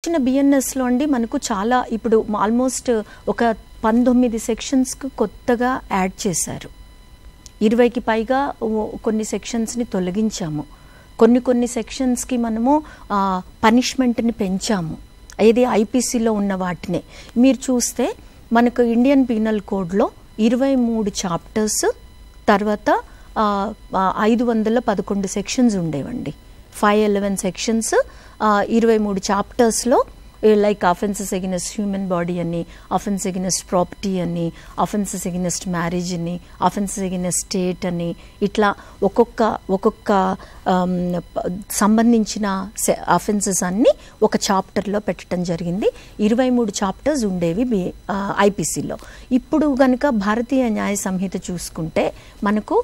BNS లో అండి మనకు చాలా ఇప్పుడు ఆల్మోస్ట్ ఒక 19 సెక్షన్స్ కు కొత్తగా యాడ్ చేశారు. 20కి పైగా కొన్ని సెక్షన్స్ ని తొలగించాము. కొన్ని సెక్షన్స్ కి మనము పనిష్మెంట్ ని పెంచాము. ఇది ఐపీసీలో ఉన్న వాటినే మీరు చూస్తే మనకు ఇండియన్ పీనల్ కోడ్ లో 23 చాప్టర్స్ తర్వాత 511 సెక్షన్స్ ఉండేవండి. 511 సెక్షన్స్ 23 చాప్టర్స్ లో like offences against human body అని, అఫెన్స్ అగైనెస్ట్ ప్రాపర్టీ అని, అఫెన్సెస్ అగైనెస్ట్ మ్యారేజ్ అని, అఫెన్సెస్ అగైనెస్ట్ స్టేట్ అని, ఇట్లా ఒక్కొక్క సంబంధించిన అఫెన్సెస్ అన్ని ఒక చాప్టర్లో పెట్టడం జరిగింది. 23 చాప్టర్స్ ఉండేవి ఐపీసీలో. ఇప్పుడు కనుక భారతీయ న్యాయ సంహిత చూసుకుంటే మనకు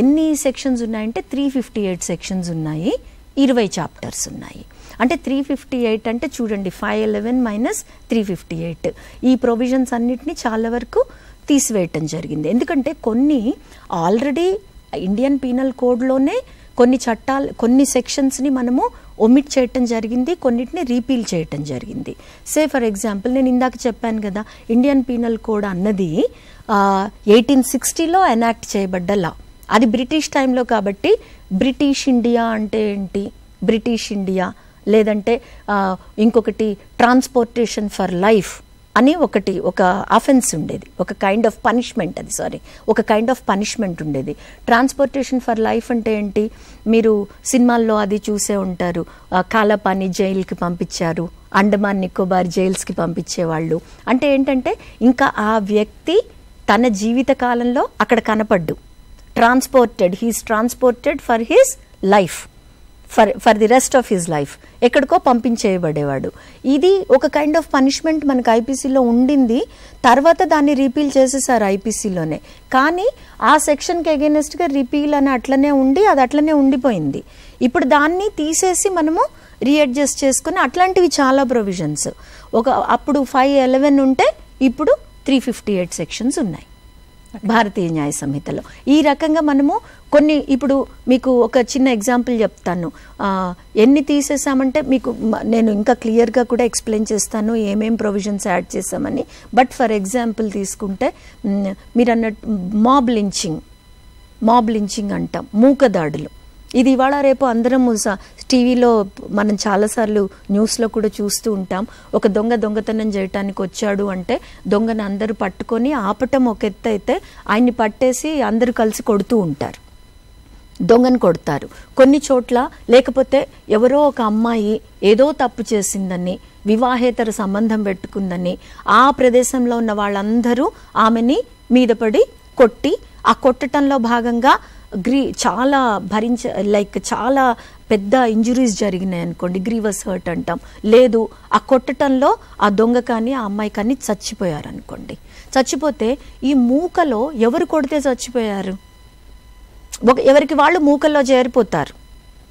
ఎన్ని సెక్షన్స్ ఉన్నాయంటే 358 సెక్షన్స్ ఉన్నాయి, 20 చాప్టర్స్ ఉన్నాయి. అంటే 358 అంటే చూడండి 511 మైనస్ 358 ఈ ప్రొవిజన్స్ అన్నిటిని చాలా వరకు తీసివేయటం జరిగింది. ఎందుకంటే కొన్ని ఆల్రెడీ ఇండియన్ పీనల్ కోడ్లోనే కొన్ని చట్టాలు కొన్ని సెక్షన్స్ని మనము ఒమిట్ చేయటం జరిగింది, కొన్నిటిని రీపీల్ చేయటం జరిగింది. సే ఫర్ ఎగ్జాంపుల్ నేను ఇందాక చెప్పాను కదా, ఇండియన్ పీనల్ కోడ్ అన్నది 1860లో ఎనాక్ట్ చేయబడ్డ లా. అది బ్రిటిష్ టైంలో కాబట్టి బ్రిటిష్ ఇండియా అంటే ఏంటి, బ్రిటిష్ ఇండియా లేదంటే ఇంకొకటి ట్రాన్స్పోర్టేషన్ ఫర్ లైఫ్ అని ఒక అఫెన్స్ ఉండేది, ఒక కైండ్ ఆఫ్ పనిష్మెంట్, ఒక కైండ్ ఆఫ్ పనిష్మెంట్ ఉండేది. ట్రాన్స్పోర్టేషన్ ఫర్ లైఫ్ అంటే ఏంటి, మీరు సినిమాల్లో అది చూసే ఉంటారు, కాలాపాని జైలుకి పంపించారు, అండమాన్ నికోబార్ జైల్స్కి పంపించేవాళ్ళు. అంటే ఏంటంటే ఇంకా ఆ వ్యక్తి తన జీవిత కాలంలో అక్కడ కనపడ్డు, he's transported for his life, for the rest of his life ఎక్కడికో పంపించేయబడేవాడు. ఇది ఒక కైండ్ ఆఫ్ పనిష్మెంట్ మనకు ఐపీసీలో ఉండింది. తర్వాత దాన్ని రీపీల్ చేసేసారు ఐపీసీలోనే. కానీ ఆ సెక్షన్కి అగైనెస్ట్గా రిపీల్ అని అట్లనే ఉండి అది అట్లనే ఉండిపోయింది. ఇప్పుడు దాన్ని తీసేసి మనము రీఅడ్జస్ట్ చేసుకుని అట్లాంటివి చాలా ప్రొవిజన్స్ అప్పుడు 511 ఉంటే ఇప్పుడు 358 సెక్షన్స్ ఉన్నాయి భారతీయ న్యాయ సంహితలో. ఈ రకంగా మనము కొన్ని ఇప్పుడు మీకు ఒక చిన్న ఎగ్జాంపుల్ చెప్తాను. ఎన్ని తీసేసామంటే మీకు నేను ఇంకా క్లియర్గా కూడా ఎక్స్ప్లెయిన్ చేస్తాను ఏమేం ప్రొవిజన్స్ యాడ్ చేసామని. బట్ ఫర్ ఎగ్జాంపుల్ తీసుకుంటే మీరు అన్నట్టు మాబ్ లించింగ్ అంటాం, మూకదాడులు. ఇది ఇవాళ రేపు అందరం టీవీలో మనం చాలాసార్లు న్యూస్లో కూడా చూస్తూ ఉంటాం. ఒక దొంగతనం చేయటానికి వచ్చాడు అంటే దొంగను అందరూ పట్టుకొని ఆపటం ఒక ఎత్తు అయితే ఆయన్ని పట్టేసి అందరూ కలిసి కొడుతూ ఉంటారు, దొంగను కొడతారు. కొన్ని చోట్ల లేకపోతే ఎవరో ఒక అమ్మాయి ఏదో తప్పు చేసిందని, వివాహేతర సంబంధం పెట్టుకుందని ఆ ప్రదేశంలో ఉన్న వాళ్ళందరూ ఆమెని మీద పడి కొట్టి, ఆ కొట్టడంలో భాగంగా చాలా చాలా పెద్ద ఇంజురీస్ జరిగినాయి అనుకోండి, గ్రీవస్ హర్ట్ అంటాం. లేదు ఆ కొట్టడంలో ఆ దొంగ కానీ ఆ అమ్మాయి కానీ చచ్చిపోయారు అనుకోండి. చచ్చిపోతే ఈ మూకలో ఎవరు కొడితే చచ్చిపోయారు, ఎవరికి వాళ్ళు మూకల్లో చేరిపోతారు,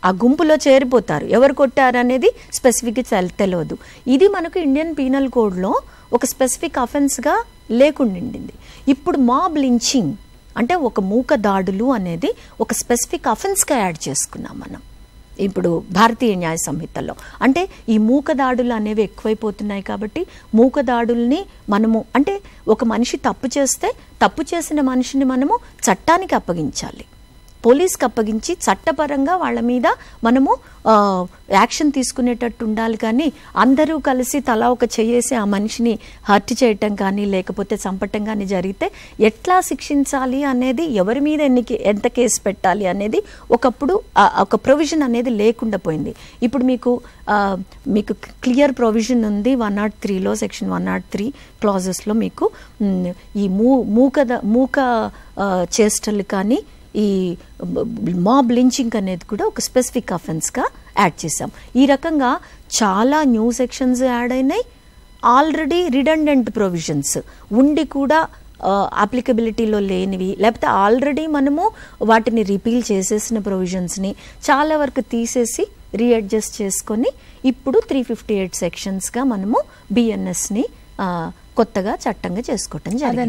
ఆ గుంపులో చేరిపోతారు. ఎవరు కొట్టారు అనేది స్పెసిఫిక్గా తెలియదు. ఇది మనకు ఇండియన్ పీనల్ కోడ్లో ఒక స్పెసిఫిక్ అఫెన్స్గా లేకుండింది. ఇప్పుడు మాబ్ లించింగ్ అంటే ఒక మూక దాడులు అనేది ఒక స్పెసిఫిక్ అఫెన్స్గా యాడ్ చేసుకున్నాం మనం ఇప్పుడు భారతీయ న్యాయ సంహితలో. అంటే ఈ మూక దాడులు అనేవి ఎక్కువైపోతున్నాయి కాబట్టి మూక దాడుల్ని మనము అంటే ఒక మనిషి తప్పు చేస్తే తప్పు చేసిన మనిషిని మనము చట్టానికి అప్పగించాలి, పోలీస్కి అప్పగించి చట్టపరంగా వాళ్ళ మీద మనము యాక్షన్ తీసుకునేటట్టు ఉండాలి. కానీ అందరూ కలిసి తలా ఒక చేసి ఆ మనిషిని హర్ట్ చేయటం కానీ లేకపోతే చంపటం కానీ జరిగితే ఎట్లా శిక్షించాలి అనేది, ఎవరి మీద ఎంత కేసు పెట్టాలి అనేది ఒకప్పుడు ఒక ప్రొవిజన్ అనేది లేకుండా పోయింది. ఇప్పుడు మీకు క్లియర్ ప్రొవిజన్ ఉంది 103లో, సెక్షన్ 103 క్లాజెస్లో మీకు ఈ మూక చేష్టలు కానీ ఈ మాబ్ లించింగ్ అనేది కూడా ఒక స్పెసిఫిక్ అఫెన్స్గా యాడ్ చేసాం. ఈ రకంగా చాలా న్యూ సెక్షన్స్ యాడ్ అయినాయి. ఆల్రెడీ రిడెండెంట్ ప్రొవిజన్స్ ఉండి కూడా అప్లికబిలిటీలో లేనివి, లేకపోతే ఆల్రెడీ మనము వాటిని రిపీల్ చేసేసిన ప్రొవిజన్స్ని చాలా వరకు తీసేసి రీఅడ్జస్ట్ చేసుకొని ఇప్పుడు 358 సెక్షన్స్గా మనము బిఎన్ఎస్ని కొత్తగా చట్టంగా చేసుకోవటం జరిగింది.